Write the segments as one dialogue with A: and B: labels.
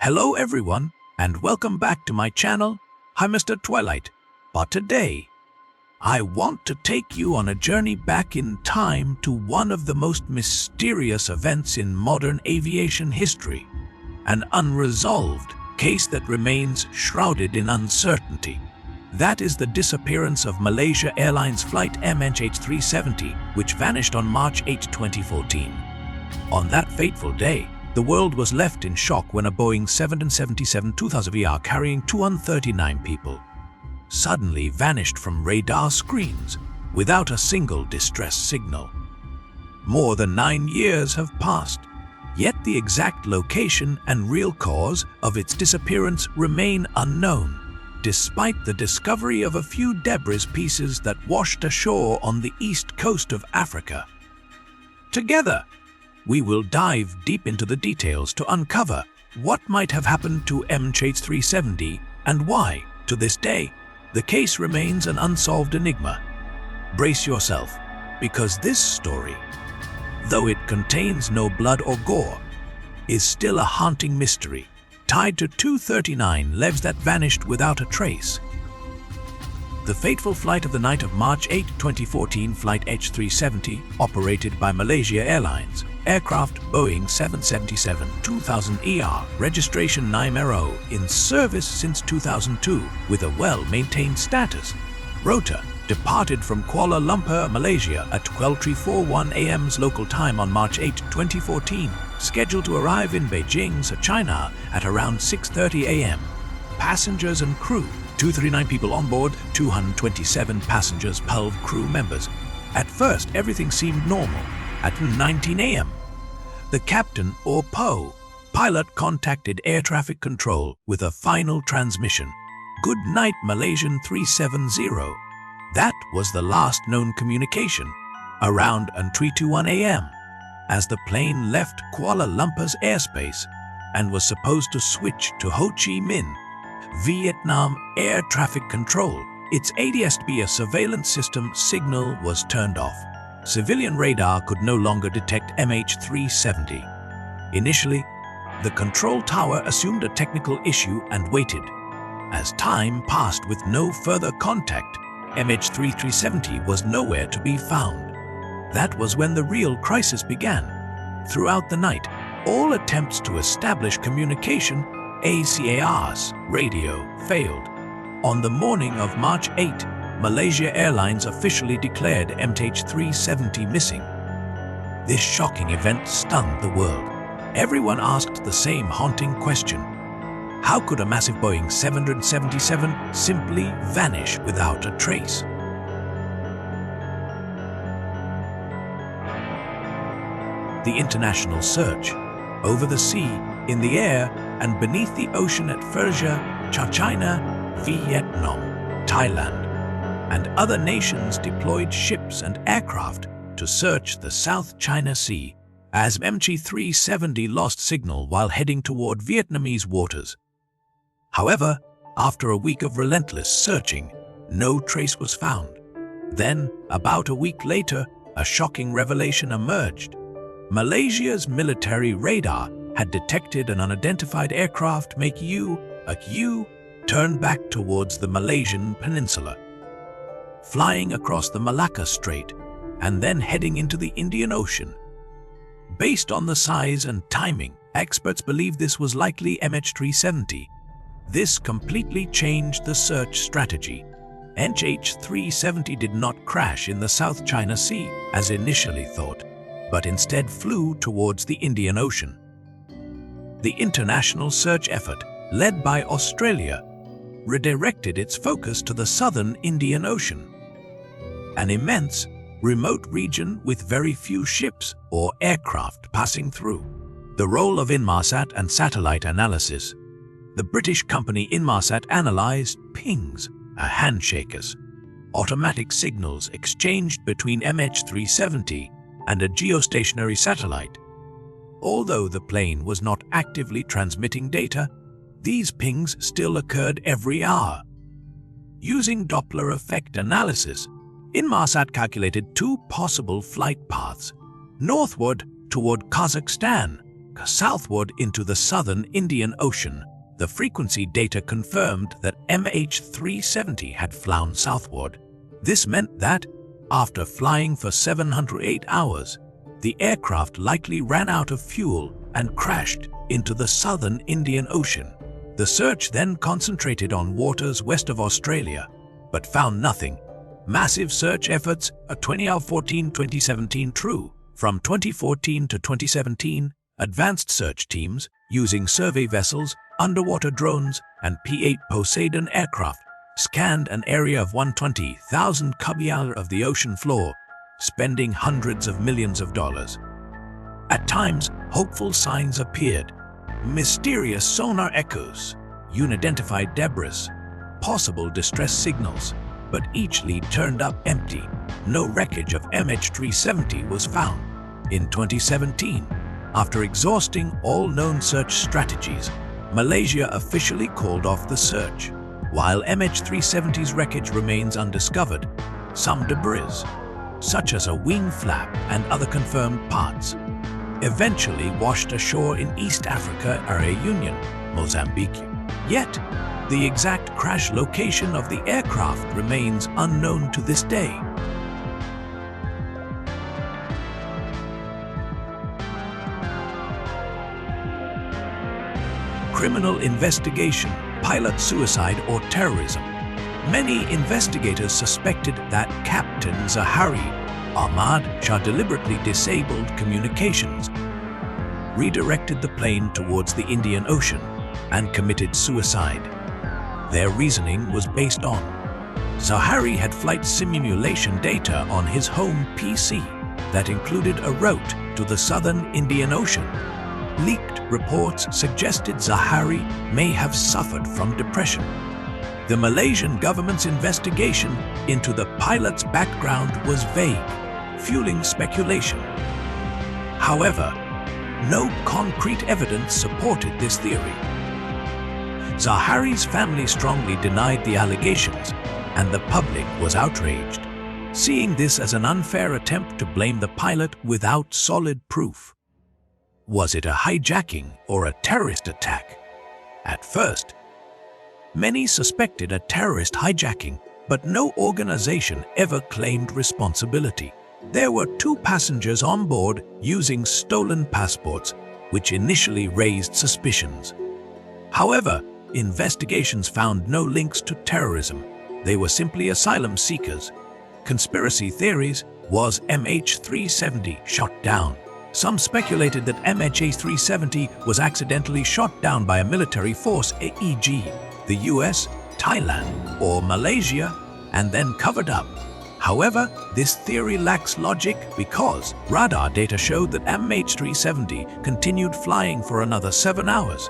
A: Hello everyone and welcome back to my channel. I'm Mr. Twilight, but today I want to take you on a journey back in time to one of the most mysterious events in modern aviation history, an unresolved case that remains shrouded in uncertainty. That is the disappearance of Malaysia Airlines Flight MH370, which vanished on March 8, 2014. On that fateful day, the world was left in shock when a Boeing 777-2000 carrying 239 people suddenly vanished from radar screens without a single distress signal. More than 9 years have passed, yet the exact location and real cause of its disappearance remain unknown, despite the discovery of a few debris pieces that washed ashore on the east coast of Africa. Together, we will dive deep into the details to uncover what might have happened to MH370 and why, to this day, the case remains an unsolved enigma. Brace yourself, because this story, though it contains no blood or gore, is still a haunting mystery tied to 239 lives that vanished without a trace. The fateful flight of the night of March 8, 2014, Flight MH370, operated by Malaysia Airlines, aircraft Boeing 777-2000 registration 9MRO, in service since 2002 with a well-maintained status. Rota departed from Kuala Lumpur, Malaysia at 12:41 a.m. local time on March 8, 2014, scheduled to arrive in Beijing, China at around 6:30 a.m. Passengers and crew: 239 people on board, 227 passengers, 12 crew members. At first, everything seemed normal. At 19 a.m., the captain or pilot contacted air traffic control with a final transmission. "Good night, Malaysian 370. That was the last known communication. Around 3:21 a.m., as the plane left Kuala Lumpur's airspace and was supposed to switch to Ho Chi Minh, Vietnam Air Traffic Control, its ADS-B surveillance system signal was turned off. Civilian radar could no longer detect MH370. Initially, the control tower assumed a technical issue and waited. As time passed with no further contact, MH370 was nowhere to be found. That was when the real crisis began. Throughout the night, all attempts to establish communication, ACAR's radio, failed. On the morning of March 8, Malaysia Airlines officially declared MH370 missing. This shocking event stunned the world. Everyone asked the same haunting question: how could a massive Boeing 777 simply vanish without a trace? The international search, over the sea, in the air, and beneath the ocean at Furja, China, Vietnam, Thailand, and other nations deployed ships and aircraft to search the South China Sea as MH370 lost signal while heading toward Vietnamese waters. However, after a week of relentless searching, no trace was found. Then, about a week later, a shocking revelation emerged. Malaysia's military radar had detected an unidentified aircraft make a U turn back towards the Malaysian peninsula, flying across the Malacca Strait and then heading into the Indian Ocean. Based on the size and timing, experts believe this was likely MH370. This completely changed the search strategy. MH370 did not crash in the South China Sea, as initially thought, but instead flew towards the Indian Ocean. The international search effort, led by Australia, redirected its focus to the southern Indian Ocean, an immense, remote region with very few ships or aircraft passing through. The role of Inmarsat and satellite analysis. The British company Inmarsat analyzed pings, handshakers, automatic signals exchanged between MH370 and a geostationary satellite. Although the plane was not actively transmitting data, these pings still occurred every hour. Using Doppler effect analysis, Inmarsat calculated two possible flight paths: northward toward Kazakhstan southward into the southern Indian Ocean. The frequency data confirmed that MH370 had flown southward. This meant that, after flying for 708 hours, the aircraft likely ran out of fuel and crashed into the southern Indian Ocean. The search then concentrated on waters west of Australia, but found nothing. Massive search efforts are 2014-2017 true. From 2014 to 2017, advanced search teams, using survey vessels, underwater drones, and P-8 Poseidon aircraft, scanned an area of 120,000 km of the ocean floor, spending hundreds of millions of dollars. At times, hopeful signs appeared. Mysterious sonar echoes, unidentified debris, possible distress signals, but each lead turned up empty. No wreckage of MH370 was found. In 2017, after exhausting all known search strategies, Malaysia officially called off the search. While MH370's wreckage remains undiscovered, some debris, such as a wing flap and other confirmed parts, eventually washed ashore in East Africa Union, Mozambique. Yet, the exact crash location of the aircraft remains unknown to this day. Criminal investigation, pilot suicide or terrorism. Many investigators suspected that Captain Zahari Ahmad Shah deliberately disabled communications, redirected the plane towards the Indian Ocean, and committed suicide. Their reasoning was based on Zahari had flight simulation data on his home PC that included a route to the southern Indian Ocean. Leaked reports suggested Zahari may have suffered from depression. The Malaysian government's investigation into the pilot's background was vague, fueling speculation. However, no concrete evidence supported this theory. Zahari's family strongly denied the allegations, and the public was outraged, seeing this as an unfair attempt to blame the pilot without solid proof. Was it a hijacking or a terrorist attack? At first, many suspected a terrorist hijacking, but no organization ever claimed responsibility. There were 2 passengers on board using stolen passports, which initially raised suspicions. However, investigations found no links to terrorism. They were simply asylum seekers. Conspiracy theories: was MH370 shot down? Some speculated that MH370 was accidentally shot down by a military force, e.g., the US, Thailand, or Malaysia, and then covered up. However, this theory lacks logic because radar data showed that MH370 continued flying for another 7 hours,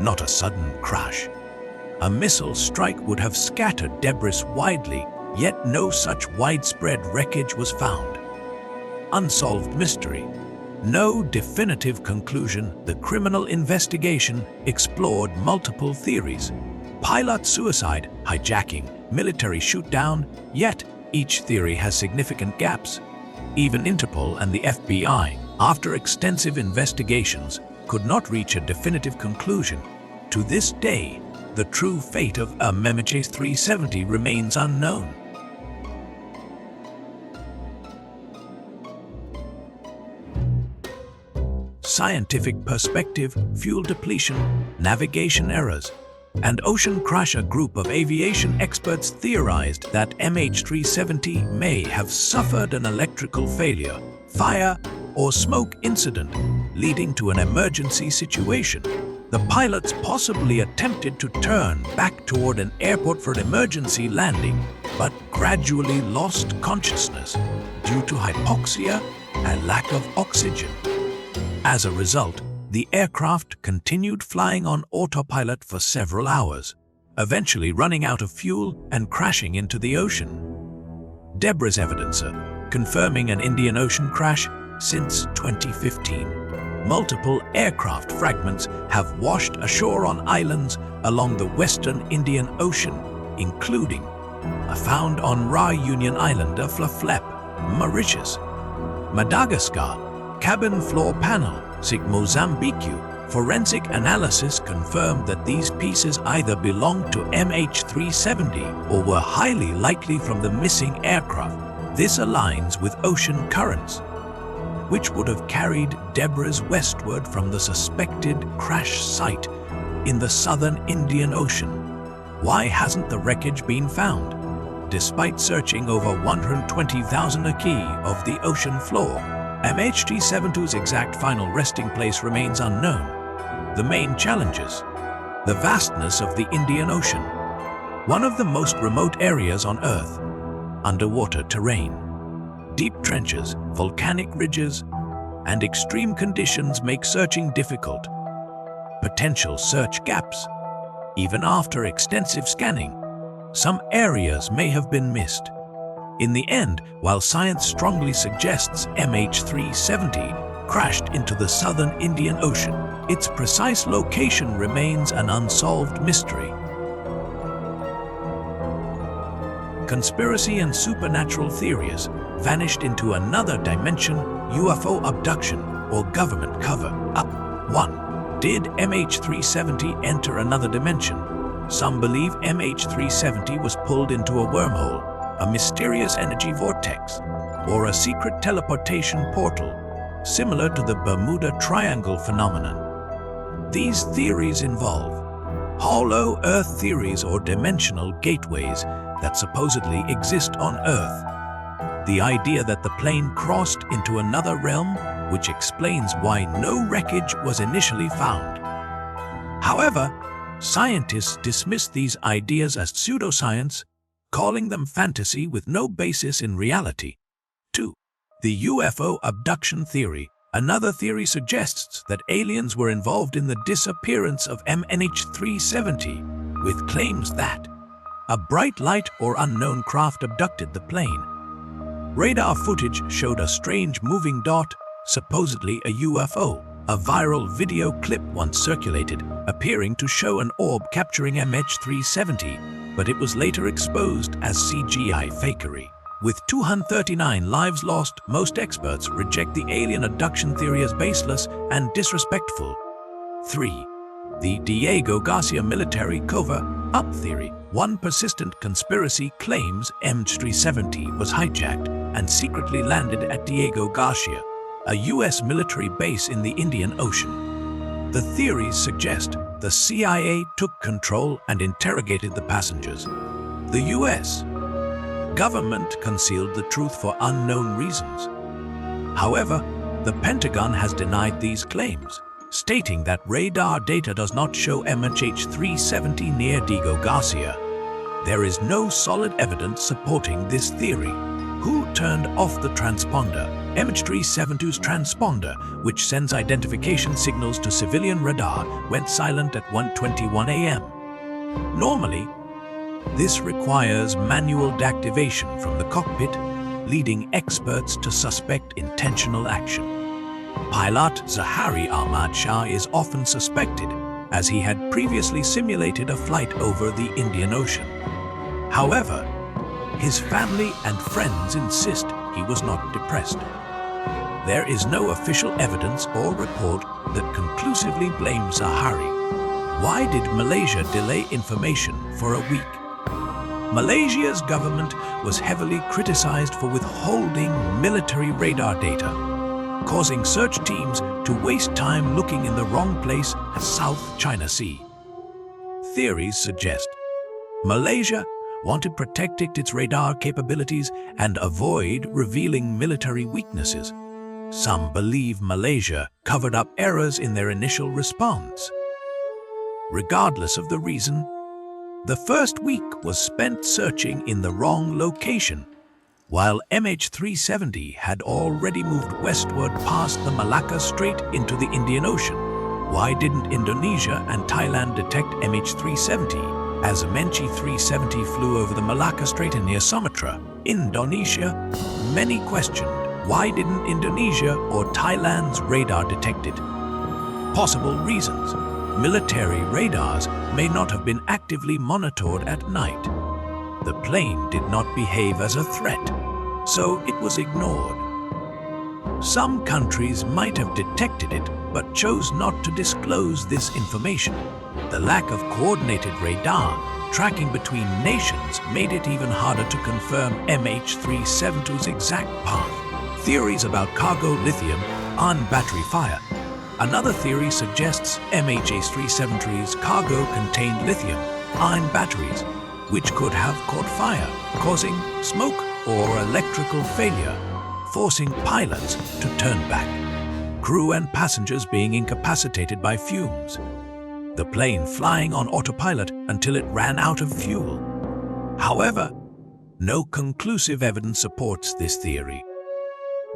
A: not a sudden crash. A missile strike would have scattered debris widely, yet no such widespread wreckage was found. Unsolved mystery. No definitive conclusion. The criminal investigation explored multiple theories: pilot suicide, hijacking, military shootdown, yet each theory has significant gaps. Even Interpol and the FBI, after extensive investigations, could not reach a definitive conclusion. To this day, the true fate of MH370 remains unknown. Scientific perspective, fuel depletion, navigation errors, and ocean crash. A group of aviation experts theorized that MH370 may have suffered an electrical failure, fire, or smoke incident, leading to an emergency situation. The pilots possibly attempted to turn back toward an airport for an emergency landing, but gradually lost consciousness due to hypoxia and lack of oxygen. As a result, the aircraft continued flying on autopilot for several hours, eventually running out of fuel and crashing into the ocean. Debris evidence confirming an Indian Ocean crash since 2015. Multiple aircraft fragments have washed ashore on islands along the western Indian Ocean, including a found on Union Island of Flap, Mauritius, Madagascar, cabin floor panel, Mozambique, forensic analysis confirmed that these pieces either belonged to MH370 or were highly likely from the missing aircraft. This aligns with ocean currents, which would have carried debris westward from the suspected crash site in the southern Indian Ocean. Why hasn't the wreckage been found? Despite searching over 120,000 key of the ocean floor, MH370's exact final resting place remains unknown. The main challenges: the vastness of the Indian Ocean, one of the most remote areas on Earth, underwater terrain, deep trenches, volcanic ridges, and extreme conditions make searching difficult. Potential search gaps. Even after extensive scanning, some areas may have been missed. In the end, while science strongly suggests MH370 crashed into the southern Indian Ocean, its precise location remains an unsolved mystery. Conspiracy and supernatural theories. Vanished into another dimension, UFO abduction, or government cover-up. 1. Did MH370 enter another dimension? Some believe MH370 was pulled into a wormhole, a mysterious energy vortex, or a secret teleportation portal, similar to the Bermuda Triangle phenomenon. These theories involve hollow Earth theories or dimensional gateways that supposedly exist on Earth. The idea that the plane crossed into another realm, which explains why no wreckage was initially found. However, scientists dismiss these ideas as pseudoscience, calling them fantasy with no basis in reality. 2. The UFO abduction theory. Another theory suggests that aliens were involved in the disappearance of MH370, with claims that a bright light or unknown craft abducted the plane. Radar footage showed a strange moving dot, supposedly a UFO. A viral video clip once circulated, appearing to show an orb capturing MH370, but it was later exposed as CGI fakery. With 239 lives lost, most experts reject the alien abduction theory as baseless and disrespectful. 3. The Diego Garcia military cover-up theory. One persistent conspiracy claims MH370 was hijacked and secretly landed at Diego Garcia, a U.S. military base in the Indian Ocean. The theories suggest the CIA took control and interrogated the passengers. The U.S. government concealed the truth for unknown reasons. However, the Pentagon has denied these claims, stating that radar data does not show MH370 near Diego Garcia. There is no solid evidence supporting this theory. Who turned off the transponder? MH370's transponder, which sends identification signals to civilian radar, went silent at 1:21 a.m. Normally, this requires manual deactivation from the cockpit, leading experts to suspect intentional action. Pilot Zahari Ahmad Shah is often suspected, as he had previously simulated a flight over the Indian Ocean. However, his family and friends insist he was not depressed. There is no official evidence or report that conclusively blames Zahari. Why did Malaysia delay information for a week? Malaysia's government was heavily criticized for withholding military radar data, causing search teams to waste time looking in the wrong place at South China Sea. Theories suggest Malaysia wanted to protect its radar capabilities and avoid revealing military weaknesses. Some believe Malaysia covered up errors in their initial response. Regardless of the reason, the first week was spent searching in the wrong location, while MH370 had already moved westward past the Malacca Strait into the Indian Ocean. Why didn't Indonesia and Thailand detect MH370 as MH370 flew over the Malacca Strait and near Sumatra? Indonesia? Many questioned. Why didn't Indonesia or Thailand's radar detect it? Possible reasons. Military radars may not have been actively monitored at night. The plane did not behave as a threat, so it was ignored. Some countries might have detected it, but chose not to disclose this information. The lack of coordinated radar tracking between nations made it even harder to confirm MH370's exact path. Theories about cargo lithium on battery fire. Another theory suggests MH370's cargo contained lithium-ion batteries, which could have caught fire, causing smoke or electrical failure, forcing pilots to turn back. Crew and passengers being incapacitated by fumes. The plane flying on autopilot until it ran out of fuel. However, no conclusive evidence supports this theory.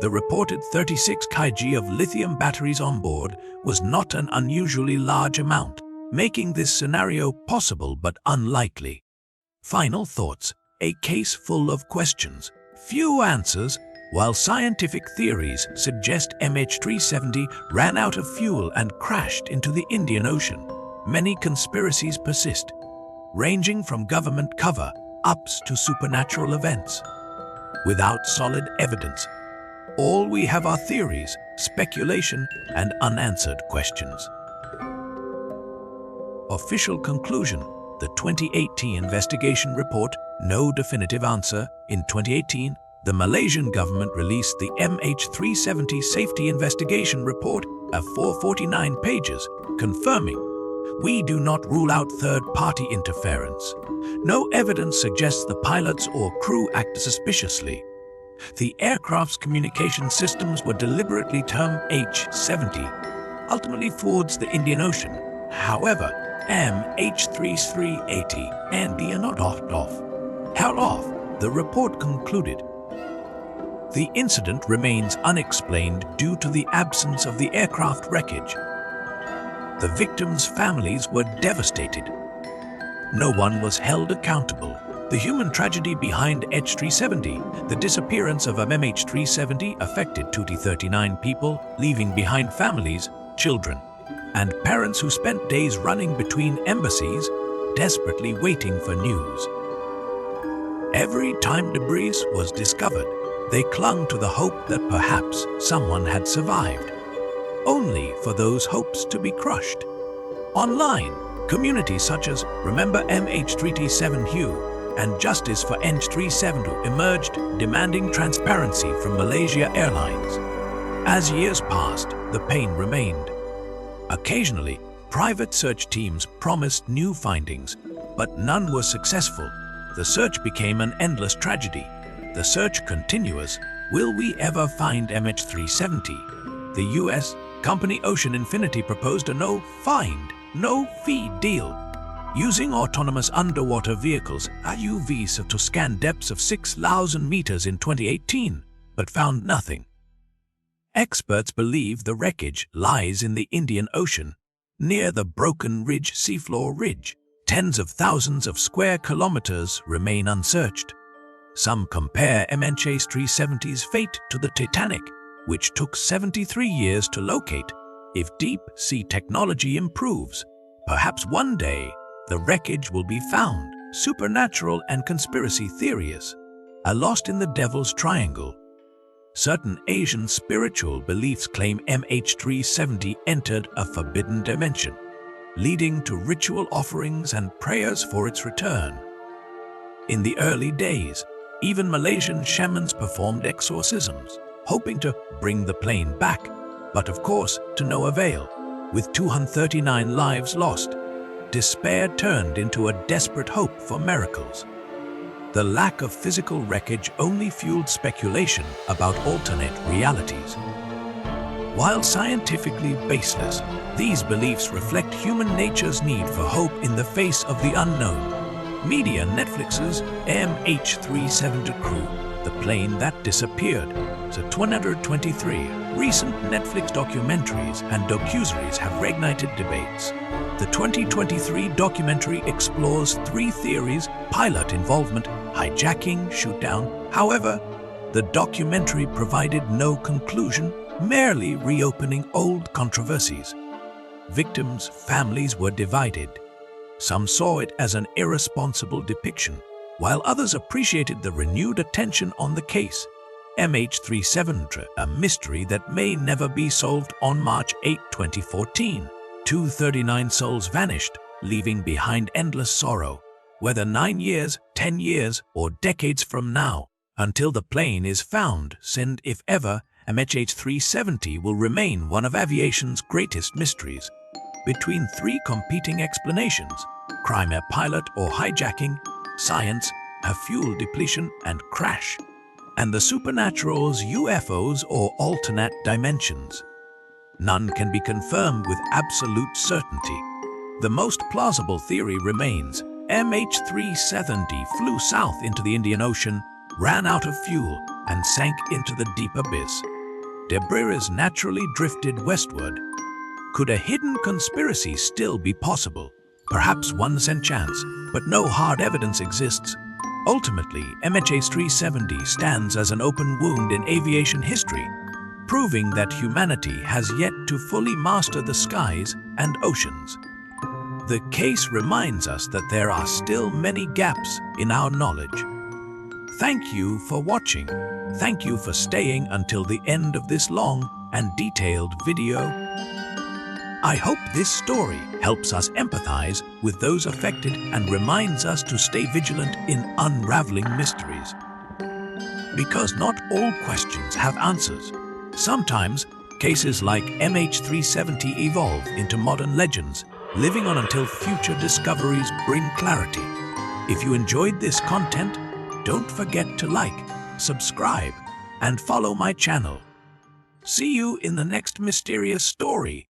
A: The reported 36 kg of lithium batteries on board was not an unusually large amount, making this scenario possible but unlikely. Final thoughts: a case full of questions, few answers. While scientific theories suggest MH370 ran out of fuel and crashed into the Indian Ocean, many conspiracies persist, ranging from government cover-ups to supernatural events. Without solid evidence, all we have are theories, speculation, and unanswered questions. Official conclusion: the 2018 investigation report, no definitive answer. In 2018, the Malaysian government released the MH370 Safety Investigation Report of 449 pages, confirming, "We do not rule out third-party interference. No evidence suggests the pilots or crew acted suspiciously. The aircraft's communication systems were deliberately termed H-70, ultimately towards the Indian Ocean. However, MH370 and the not held off," the report concluded. The incident remains unexplained due to the absence of the aircraft wreckage. The victims' families were devastated. No one was held accountable. The human tragedy behind MH370, the disappearance of MH370 affected 239 people, leaving behind families, children, and parents who spent days running between embassies, desperately waiting for news. Every time debris was discovered, they clung to the hope that perhaps someone had survived, only for those hopes to be crushed. Online, communities such as Remember MH370 and Justice for MH370 emerged, demanding transparency from Malaysia Airlines. As years passed, the pain remained. Occasionally, private search teams promised new findings, but none were successful. The search became an endless tragedy. The search continues. Will we ever find MH370? The US company Ocean Infinity proposed a no-find, no-fee deal, using autonomous underwater vehicles (UVs) to scan depths of 6,000 meters in 2018, but found nothing. Experts believe the wreckage lies in the Indian Ocean, near the Broken Ridge seafloor ridge. Tens of thousands of square kilometers remain unsearched. Some compare MH370's fate to the Titanic, which took 73 years to locate. If deep-sea technology improves, perhaps one day the wreckage will be found. Supernatural and conspiracy theories are lost in the Devil's Triangle. Certain Asian spiritual beliefs claim MH370 entered a forbidden dimension, leading to ritual offerings and prayers for its return. In the early days, even Malaysian shamans performed exorcisms, hoping to bring the plane back, but of course to no avail. With 239 lives lost, despair turned into a desperate hope for miracles. The lack of physical wreckage only fueled speculation about alternate realities. While scientifically baseless, these beliefs reflect human nature's need for hope in the face of the unknown. Media Netflix's MH370 crew, the plane that disappeared. So 223 recent Netflix documentaries and docuseries have reignited debates. The 2023 documentary explores 3 theories: pilot involvement, hijacking, shootdown. However, the documentary provided no conclusion, merely reopening old controversies. Victims' families were divided. Some saw it as an irresponsible depiction, while others appreciated the renewed attention on the case. MH370, a mystery that may never be solved. On March 8, 2014, 239 souls vanished, leaving behind endless sorrow, whether 9 years, 10 years, or decades from now. Until the plane is found, send if ever, MH370 will remain one of aviation's greatest mysteries. Between three competing explanations, crime, a pilot or hijacking, science, a fuel depletion and crash, and the supernatural's UFOs or alternate dimensions, none can be confirmed with absolute certainty. The most plausible theory remains MH370 flew south into the Indian Ocean, ran out of fuel, and sank into the deep abyss. Debris naturally drifted westward. Could a hidden conspiracy still be possible? Perhaps 1% chance, but no hard evidence exists. Ultimately, MH370 stands as an open wound in aviation history, proving that humanity has yet to fully master the skies and oceans. The case reminds us that there are still many gaps in our knowledge. Thank you for watching. Thank you for staying until the end of this long and detailed video. I hope this story helps us empathize with those affected and reminds us to stay vigilant in unraveling mysteries. Because not all questions have answers. Sometimes, cases like MH370 evolve into modern legends, living on until future discoveries bring clarity. If you enjoyed this content, don't forget to like, subscribe, and follow my channel. See you in the next mysterious story.